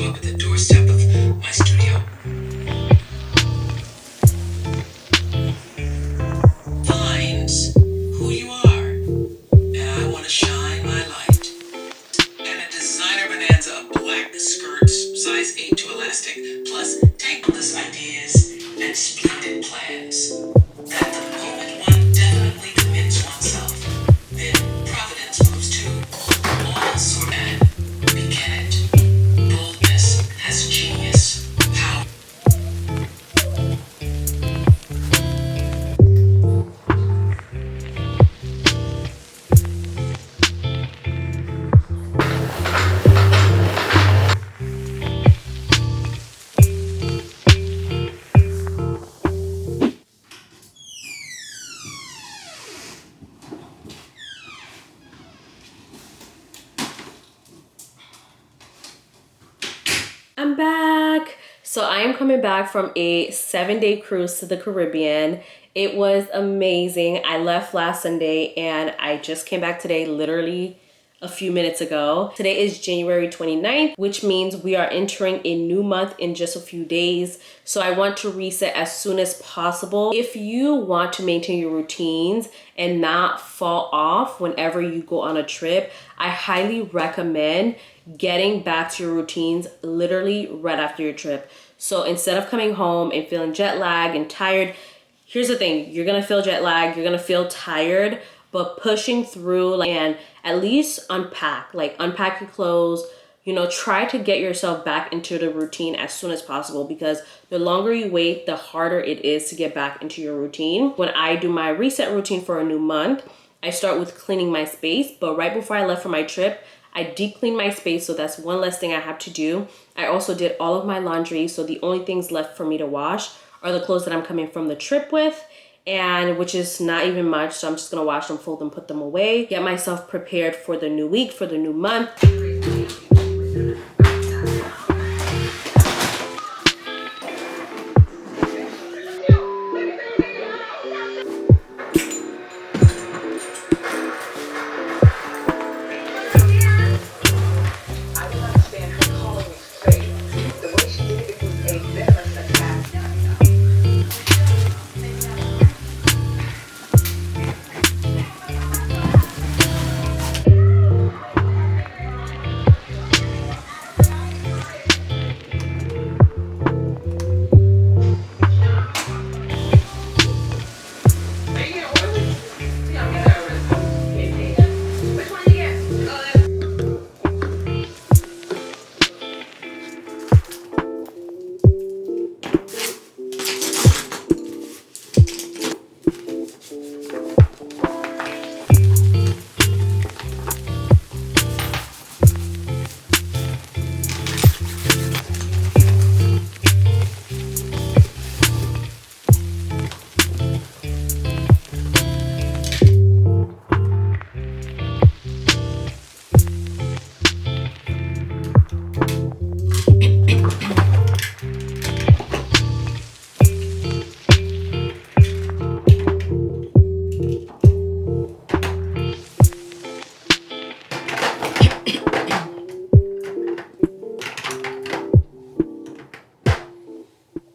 up at the doorstep of my studio. Finds who you are, and I want to shine my light. And a designer bonanza of black skirts, size 8 to elastic, plus tankless ideas and splendid plans. That the moment one definitely commits oneself, then providence moves too. All sort and begin it. Boldness has genius, power. I'm back. So I am coming back from a 7-day cruise to the Caribbean. It was amazing. I left last Sunday and I just came back today, literally a few minutes ago. Today is January 29th, which means we are entering a new month in just a few days. So I want to reset as soon as possible. If you want to maintain your routines and not fall off whenever you go on a trip, I highly recommend getting back to your routines literally right after your trip. So instead of coming home and feeling jet lagged and tired, here's the thing, you're gonna feel jet lagged, you're gonna feel tired, but pushing through and at least unpack your clothes, try to get yourself back into the routine as soon as possible, because the longer you wait, the harder it is to get back into your routine. When I do my reset routine for a new month, I start with cleaning my space, but right before I left for my trip, I deep cleaned my space, so that's one less thing I have to do. I also did all of my laundry, so the only things left for me to wash are the clothes that I'm coming from the trip with, and which is not even much, so I'm just gonna wash them, fold them, put them away, get myself prepared for the new week, for the new month.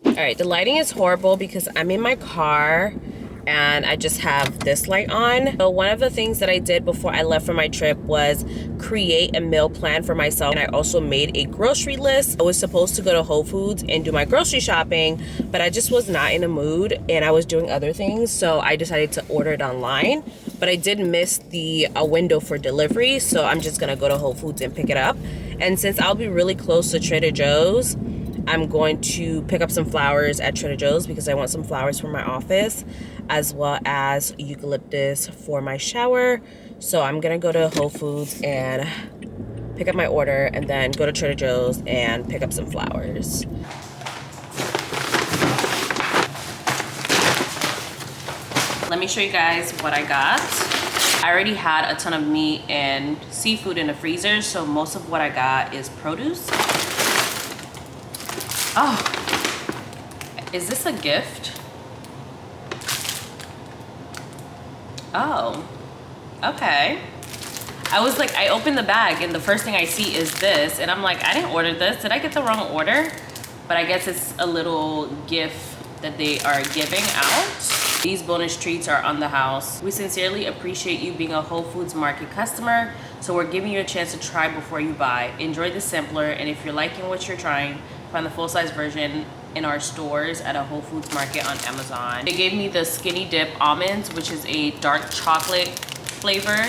All right, the lighting is horrible because I'm in my car and I just have this light on. So one of the things that I did before I left for my trip was create a meal plan for myself. And I also made a grocery list. I was supposed to go to Whole Foods and do my grocery shopping, but I just was not in a mood and I was doing other things. So I decided to order it online, but I did miss the window for delivery. So I'm just gonna go to Whole Foods and pick it up. And since I'll be really close to Trader Joe's, I'm going to pick up some flowers at Trader Joe's because I want some flowers for my office, as well as eucalyptus for my shower. So I'm gonna go to Whole Foods and pick up my order and then go to Trader Joe's and pick up some flowers. Let me show you guys what I got. I already had a ton of meat and seafood in the freezer, so most of what I got is produce. Oh, is this a gift? Oh, okay. I was like, I opened the bag and the first thing I see is this. And I'm like, I didn't order this. Did I get the wrong order? But I guess it's a little gift that they are giving out. These bonus treats are on the house. We sincerely appreciate you being a Whole Foods Market customer. So we're giving you a chance to try before you buy. Enjoy the sampler. And if you're liking what you're trying, find the full-size version in our stores at a Whole Foods Market on Amazon. They gave me the Skinny Dip almonds, which is a dark chocolate flavor.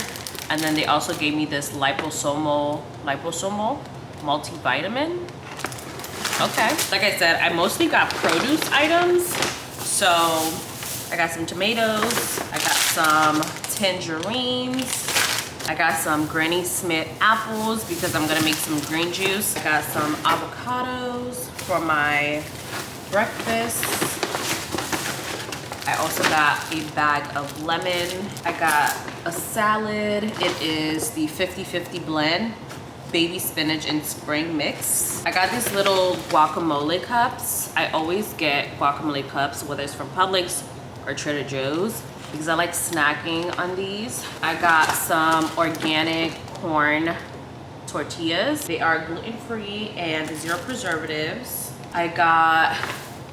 And then they also gave me this liposomal multivitamin. Okay, like I said, I mostly got produce items. So I got some tomatoes, I got some tangerines, I got some Granny Smith apples because I'm gonna make some green juice. I got some avocados for my breakfast. I also got a bag of lemon. I got a salad. It is the 50-50 blend, baby spinach and spring mix. I got these little guacamole cups. I always get guacamole cups, whether it's from Publix or Trader Joe's, because I like snacking on these. I got some organic corn tortillas. They are gluten-free and 0 preservatives. I got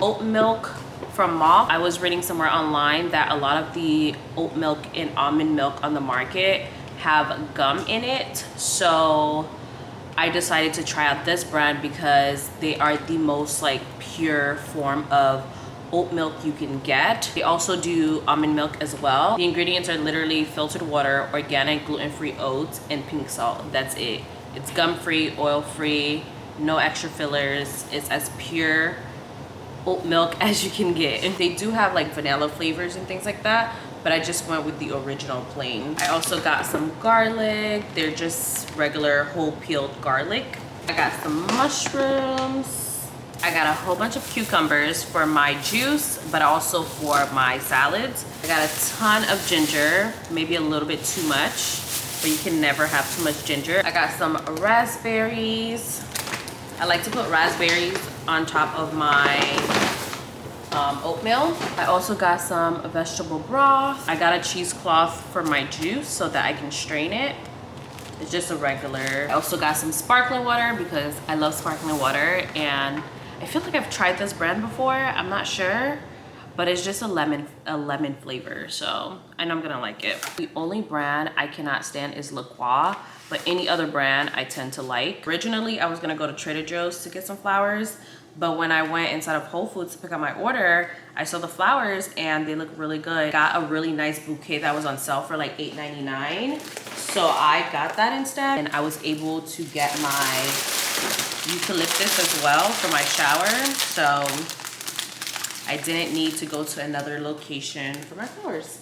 oat milk from Malt. I was reading somewhere online that a lot of the oat milk and almond milk on the market have gum in it. So I decided to try out this brand because they are the most like pure form of oat milk you can get. They also do almond milk as well. The ingredients are literally filtered water, organic gluten-free oats, and pink salt. That's it. It's gum-free, oil-free, no extra fillers. It's as pure oat milk as you can get. And they do have like vanilla flavors and things like that, but I just went with the original plain. I also got some garlic. They're just regular whole peeled garlic. I got some mushrooms. I got a whole bunch of cucumbers for my juice, but also for my salads. I got a ton of ginger, maybe a little bit too much, but you can never have too much ginger. I got some raspberries. I like to put raspberries on top of my oatmeal. I also got some vegetable broth. I got a cheesecloth for my juice so that I can strain it. It's just a regular. I also got some sparkling water because I love sparkling water, and I feel like I've tried this brand before. I'm not sure, but it's just a lemon flavor, so I know I'm gonna like it. The only brand I cannot stand is La Croix, but any other brand I tend to like. Originally, I was gonna go to Trader Joe's to get some flowers, but when I went inside of Whole Foods to pick up my order, I saw the flowers and they look really good. Got a really nice bouquet that was on sale for like $8.99. So I got that instead, and I was able to get my eucalyptus as well for my shower. So I didn't need to go to another location for my flowers.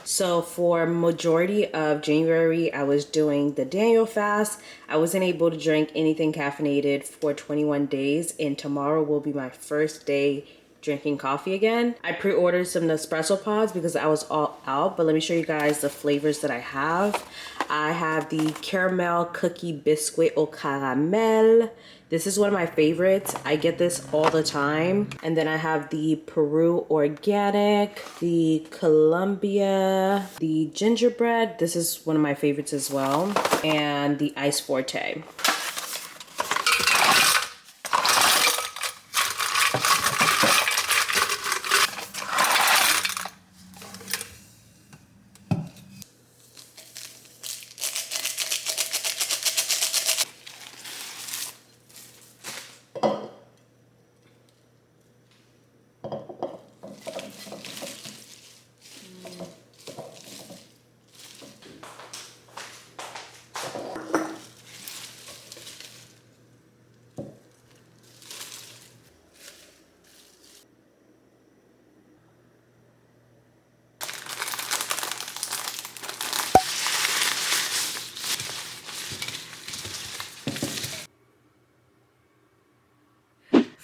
So for majority of January, I was doing the Daniel fast. I wasn't able to drink anything caffeinated for 21 days, and tomorrow will be my first day drinking coffee again. I pre-ordered some Nespresso pods because I was all out, but let me show you guys the flavors that I have. I have the caramel cookie biscuit au caramel. This is one of my favorites. I get this all the time. And then I have the Peru organic, the Colombia, the gingerbread. This is one of my favorites as well. And the Ice Forte.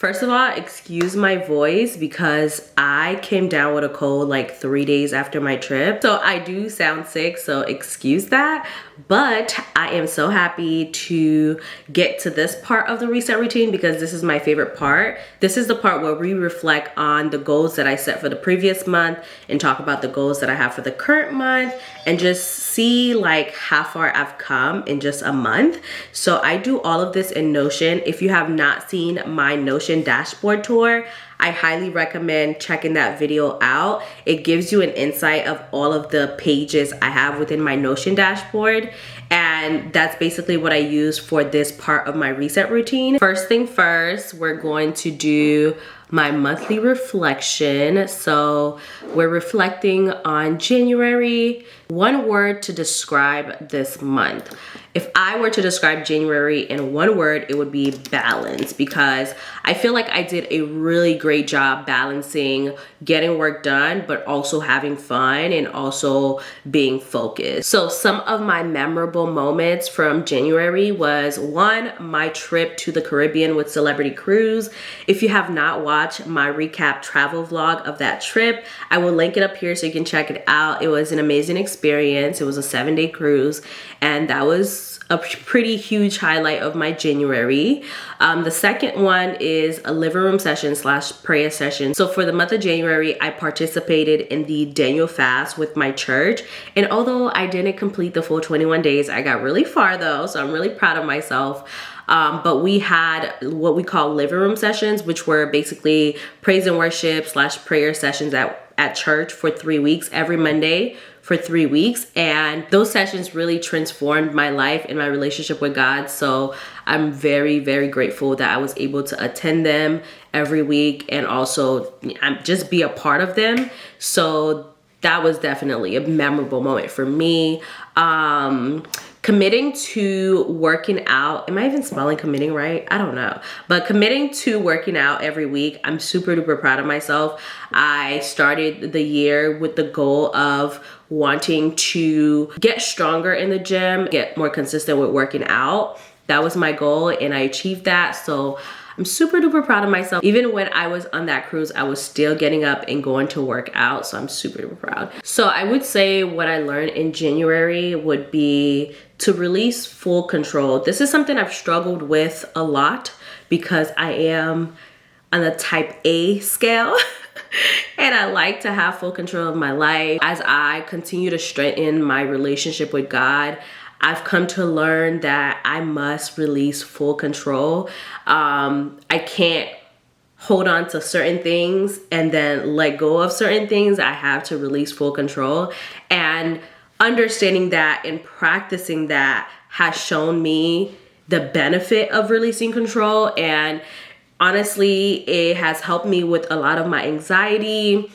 First of all, excuse my voice because I came down with a cold like 3 days after my trip. So I do sound sick, so excuse that. But I am so happy to get to this part of the reset routine because this is my favorite part. This is the part where we reflect on the goals that I set for the previous month and talk about the goals that I have for the current month and just see like how far I've come in just a month. So I do all of this in Notion. If you have not seen my Notion dashboard tour, I highly recommend checking that video out. It gives you an insight of all of the pages I have within my Notion dashboard. And that's basically what I use for this part of my reset routine. First thing first, we're going to do my monthly reflection. So we're reflecting on January. One word to describe this month. If I were to describe January in one word, it would be balance, because I feel like I did a really great job balancing getting work done, but also having fun and also being focused. So some of my memorable moments from January was one, my trip to the Caribbean with Celebrity Cruise. If you have not watched my recap travel vlog of that trip, I will link it up here so you can check it out. It was an amazing experience. It was a 7-day cruise, and that was a pretty huge highlight of my January. The second one is a living room session / prayer session. So for the month of January, I participated in the Daniel fast with my church. And although I didn't complete the full 21 days, I got really far though. So I'm really proud of myself. But we had what we call living room sessions, which were basically praise and worship / prayer sessions at church for 3 weeks, every Monday for 3 weeks. And those sessions really transformed my life and my relationship with God. So I'm very, very grateful that I was able to attend them every week and also just be a part of them. So that was definitely a memorable moment for me. Committing to working out. Am I even spelling committing right? I don't know. But committing to working out every week, I'm super duper proud of myself. I started the year with the goal of wanting to get stronger in the gym, get more consistent with working out. That was my goal and I achieved that. So I'm super duper proud of myself. Even when I was on that cruise, I was still getting up and going to work out. So I'm super duper proud. So I would say what I learned in January would be to release full control. This is something I've struggled with a lot because I am on the type A scale. And I like to have full control of my life. As I continue to strengthen my relationship with God, I've come to learn that I must release full control. I can't hold on to certain things and then let go of certain things. I have to release full control. And understanding that and practicing that has shown me the benefit of releasing control. And honestly, it has helped me with a lot of my anxiety,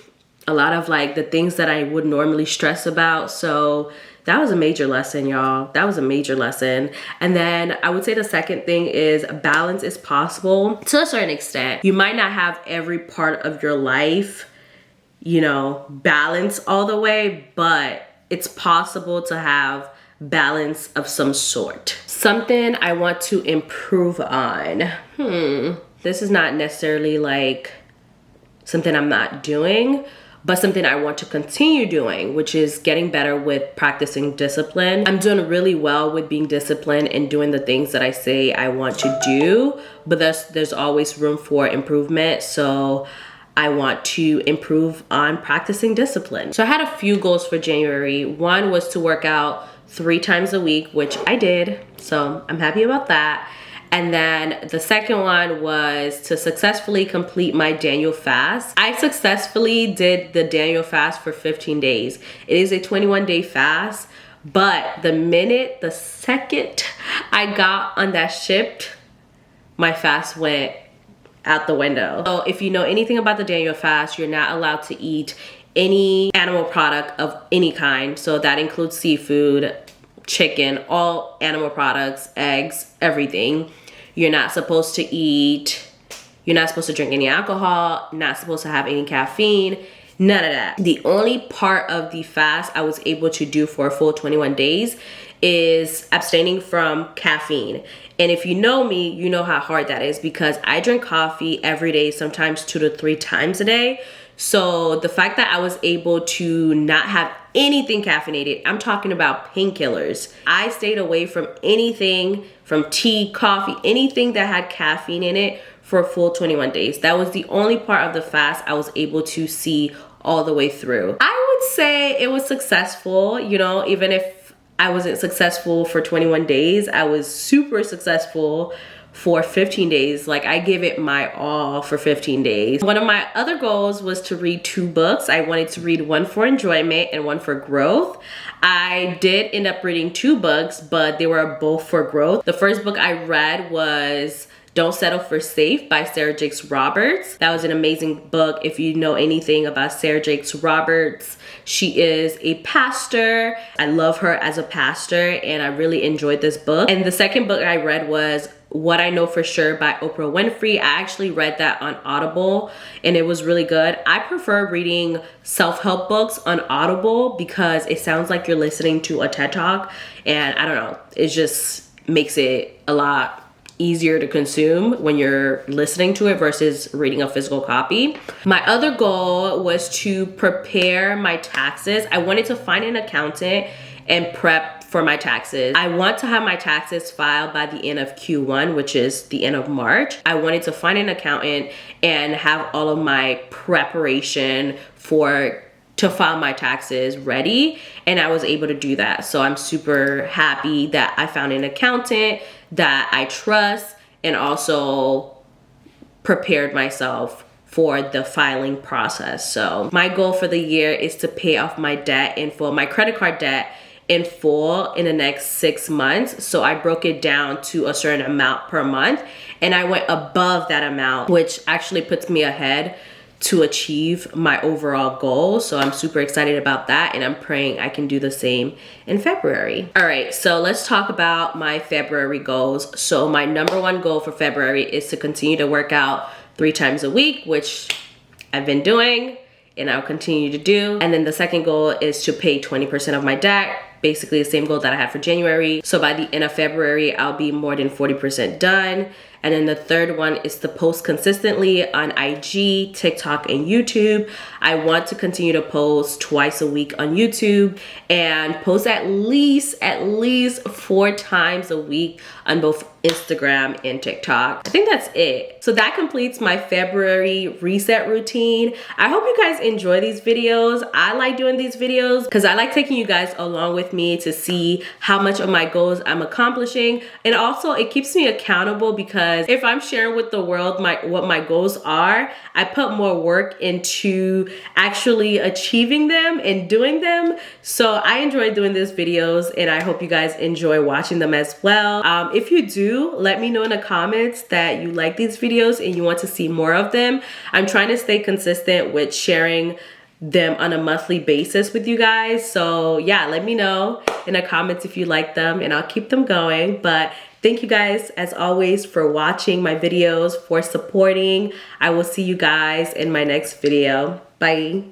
a lot of like the things that I would normally stress about. So that was a major lesson, y'all. That was a major lesson. And then I would say the second thing is balance is possible to a certain extent. You might not have every part of your life, balance all the way, but it's possible to have balance of some sort. Something I want to improve on. This is not necessarily like something I'm not doing, but something I want to continue doing, which is getting better with practicing discipline. I'm doing really well with being disciplined and doing the things that I say I want to do, but there's always room for improvement. So I want to improve on practicing discipline. So I had a few goals for January. One was to work out 3 times a week, which I did. So I'm happy about that. And then the second one was to successfully complete my Daniel fast. I successfully did the Daniel fast for 15 days. It is a 21-day fast, but the second I got on that ship, my fast went out the window. So if you know anything about the Daniel fast, you're not allowed to eat any animal product of any kind. So that includes seafood, chicken, all animal products, eggs, everything. You're not supposed to drink any alcohol, not supposed to have any caffeine. None of that. The only part of the fast I was able to do for a full 21 days is abstaining from caffeine. And if you know me, you know how hard that is because I drink coffee every day, sometimes 2 to 3 times a day. So the fact that I was able to not have anything caffeinated, I'm talking about painkillers. I stayed away from anything, from tea, coffee, anything that had caffeine in it for a full 21 days. That was the only part of the fast I was able to see all the way through. I would say it was successful, you know, even if I wasn't successful for 21 days, I was super successful for 15 days. Like I gave it my all for 15 days. One of my other goals was to read 2 books. I wanted to read one for enjoyment and one for growth. I did end up reading 2 books, but they were both for growth. The first book I read was Don't Settle for Safe by Sarah Jakes Roberts. That was an amazing book. If you know anything about Sarah Jakes Roberts, she is a pastor. I love her as a pastor and I really enjoyed this book. And the second book I read was What I Know for Sure by Oprah Winfrey. I actually read that on Audible and it was really good. I prefer reading self-help books on Audible because it sounds like you're listening to a TED Talk and I don't know, it just makes it a lot easier to consume when you're listening to it versus reading a physical copy. My other goal was to prepare my taxes. I wanted to find an accountant and prep for my taxes. I want to have my taxes filed by the end of Q1, which is the end of March. I wanted to find an accountant and have all of my preparation to file my taxes ready, and I was able to do that. So I'm super happy that I found an accountant that I trust and also prepared myself for the filing process. So my goal for the year is to pay off my debt in full, my credit card debt in full in the next 6 months. So I broke it down to a certain amount per month and I went above that amount, which actually puts me ahead to achieve my overall goal. So I'm super excited about that and I'm praying I can do the same in February. All right, so let's talk about my February goals. So my number 1 goal for February is to continue to work out 3 times a week, which I've been doing and I'll continue to do. And then the second goal is to pay 20% of my debt, basically the same goal that I had for January. So by the end of February, I'll be more than 40% done. And then the third one is to post consistently on IG, TikTok, and YouTube. I want to continue to post twice a week on YouTube and post at least 4 times a week on both Instagram and TikTok. I think that's it. So that completes my February reset routine. I hope you guys enjoy these videos. I like doing these videos because I like taking you guys along with me to see how much of my goals I'm accomplishing. And also it keeps me accountable because if I'm sharing with the world what my goals are, I put more work into actually achieving them and doing them. So I enjoy doing these videos and I hope you guys enjoy watching them as well. If you do, let me know in the comments that you like these videos and you want to see more of them. I'm trying to stay consistent with sharing them on a monthly basis with you guys. So yeah, let me know in the comments if you like them and I'll keep them going. But thank you guys, as always, for watching my videos, for supporting. I will see you guys in my next video. Bye.